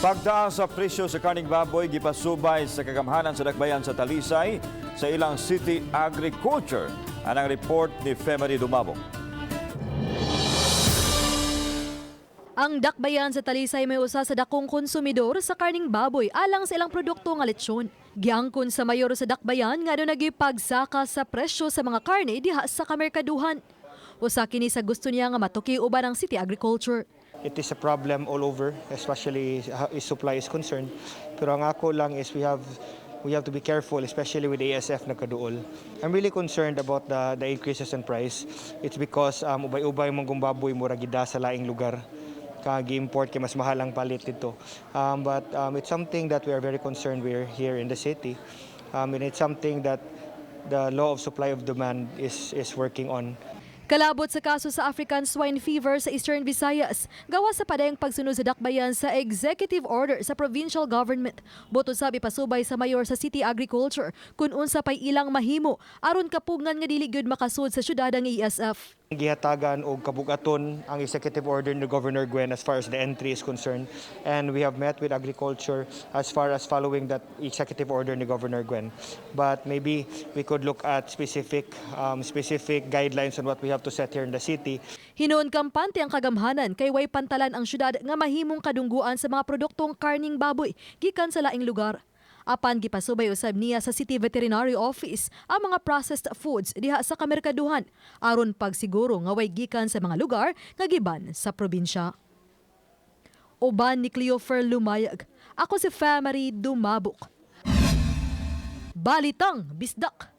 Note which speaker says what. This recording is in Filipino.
Speaker 1: Pagtaas sa presyo sa karning baboy gipasubay sa kagamhanan sa dakbayan sa Talisay sa ilang city agriculture. Anang report ni Femery Dumabok.
Speaker 2: Ang dakbayan sa Talisay may usa sa dakong konsumidor sa karning baboy alang sa ilang produkto nga lechon. Giangkon sa mayor sa dakbayan nga nagipagsaka sa presyo sa mga karne diha sa kamerkaduhan. Usa kini sa gusto niya nga matuki uban ang city agriculture.
Speaker 3: It is a problem all over, especially how supply is concerned. Pero ang ako lang is we have to be careful, especially with ASF na kaduol. I'm really concerned about the increases in price. It's because ubay-ubay mong gumbaboy mura gida sa laing lugar. Kagi-import kay mas mahal ang palit dito. But it's something that we are very concerned with here in the city. And it's something that the law of supply of demand is working on.
Speaker 2: Kalabot sa kaso sa African swine fever sa Eastern Visayas, gawa sa padayang pagsunod sa dakbayan sa executive order sa provincial government. Boto sabi pasubay sa mayor sa city agriculture kung unsa pay ilang mahimo aron kapugngan nga dili gyud makasud sa syudad ang ESF.
Speaker 3: Gihatagan og kabugaton ang executive order ni Governor Gwen as far as the entry is concerned, and we have met with agriculture as far as following that executive order ni Governor Gwen. But maybe we could look at specific guidelines on what we have to set here in the city.
Speaker 2: Hinuon kampante ang kagamhanan kay way pantalan ang syudad nga mahimong kadungguan sa mga produktong karning baboy gikan sa laing lugar. Apan gipasubay usab niya sa City Veterinary Office ang mga processed foods diha sa kamerkaduhan aron pagsiguro nga way gikan sa mga lugar nga giban sa probinsya. Uban ni Cleofer Lumayag, ako si Femery Dumabok. Balitang Bisdak.